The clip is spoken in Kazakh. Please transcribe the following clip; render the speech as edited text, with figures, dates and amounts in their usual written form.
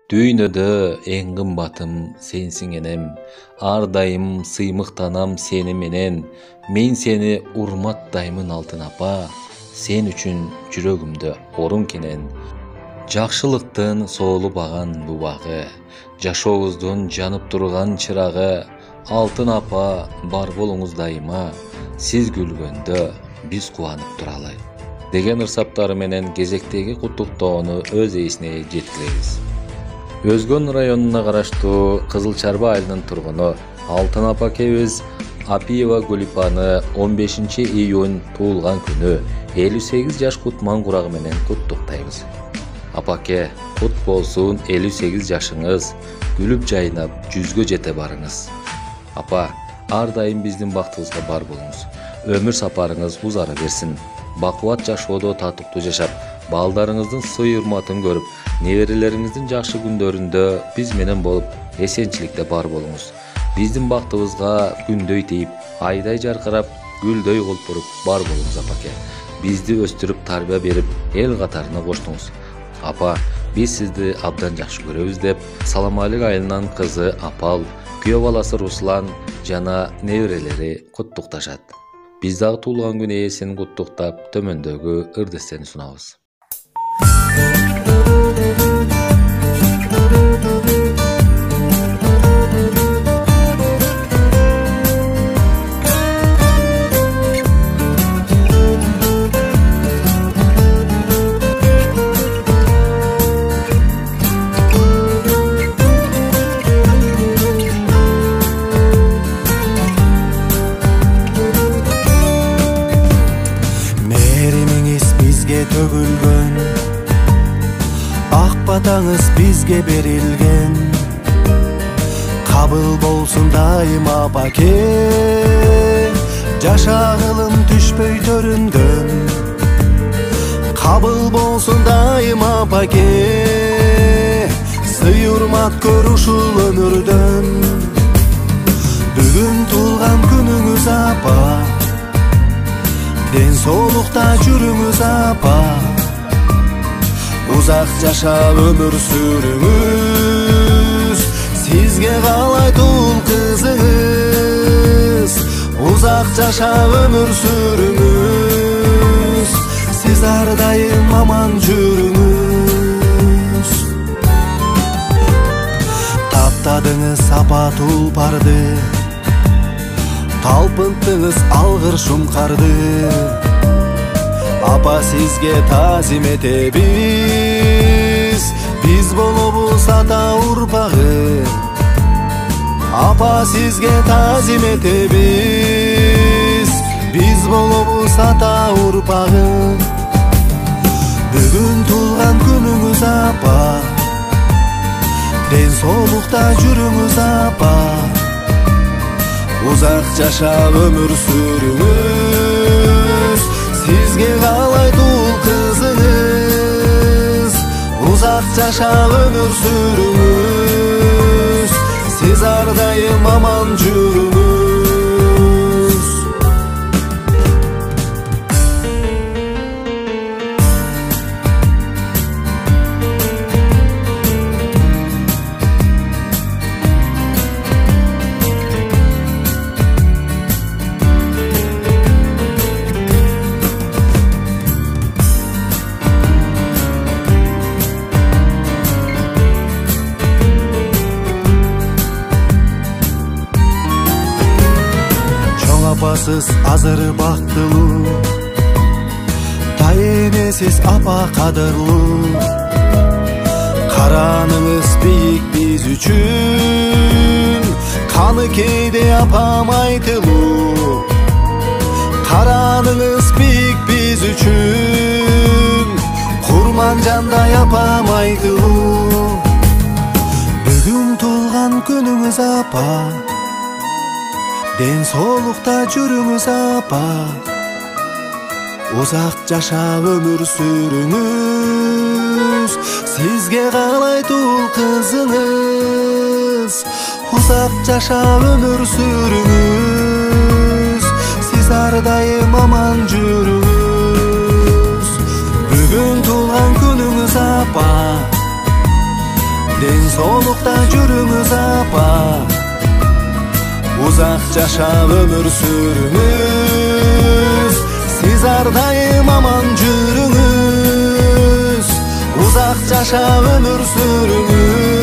Düýnede eň gymbatym sensiň enem. Ar daýym syýmyktanam seni menen. Men seni urmatdaýmyn altyn apa. Sen üçin jüregimde orun kenen. Jakşylykdan soğulu bagan bu bagy. Jaşoğuzdun janıp durgan çıragı. Altın apa bar bolуңуз daýyma. Siz gülgönde biz kuwanyp duraly. Degen ırsaptary menen gezektegi kutluktoonu öz eýsine жеткиребиz. Özgön rayonuna garaştуу Kızılçarba aylynyň turguny Altın apakebиz Apiyeва Gulipany 15-iyun tuğulgan günü 58 yaş kutman kuragı menen kutluktayбыз. Apake, kut bolsun 58 yaşыңыз, gülüp jaynap 100gө jete barыңыз. Apa, ar daim bizdin baktыбызга bar bolуңуз. Ömür saparыңыз uzara bersin. Bakıvat jaşoodо татыктуу жашап, балдарыңыздын сый урматын көрүп, неберелериңиздин жакшы күндөрүндө биз менен болуп, эсенчиликте бар болуңуз. Биздин бактыбызга күндөй тийип, айдай жаркырап, гүлдөй колпуруп бар болуңуз апаке. Бизди өстүрүп, тарбия берип, эл катарына коштуңуз. Апа, биз сизди абдан жакшы көрөбүз деп, Саламалык айылынан кызы Апал, күйөө баласы Руслан жана неберелери куттукташат. Biz dagы tuğulgan gün eýesini kutluktap, tömöndögü ırdesteni sunabız. Tөгülgön ak batаңыз бизге берилген, кабыл болсун дайыма апаке, жашагылым түшпөй төрүнгөн, кабыл болсун дайыма апаке, сый урмат көр ушул өмүрдөн. Бүгүн туулган күнүңүз апа, ден соолукта жүрүңүз апа, узак жашап өмүр сүрүңүз, сизге каалайт ул кызыңыз, узак жашап өмүр сүрүңүз, сиз ар дайым аман жүрүңүз. Таптадыңыз апа тулпарды, талпынттыңыз алгыр шумкарды, апа сизге тазим этебиз, биз болобуз ата урпагы. Апа сизге тазим этебиз, биз болобуз ата урпагы. Бүгүн туулган күнүңүз апа, ден соолукта жүрүңүз апа, узак жашап өмүр сүрүңүз, сизге каалайт ул кызыңыз, узак жашап өмүр сүрүңүз, сиз ар дайым аман жүрүңүз. Апасыз азыр бактылуу, тайенесиз апа кадырлуу, караныңыз бийик биз үчүн, каны кейде апам айтылуу, караныңыз бийик биз үчүн, курман жандай апам айтылуу. Бүгүн туулган күнүңүз апа, ден соолукта жүрүңүз апа, узак жашап өмүр сүрүңүз, сизге каалайт ул кызыңыз, узак жашап өмүр сүрүңүз, сиз ар дайым аман жүрүңүз. Бүгүн туулган күнүңүз апа, ден жүрүңүz апа. Uzak yaşa ömür sürünüz, siz ardayım aman жүрүңүz. Uzak yaşa ömür sürünüz.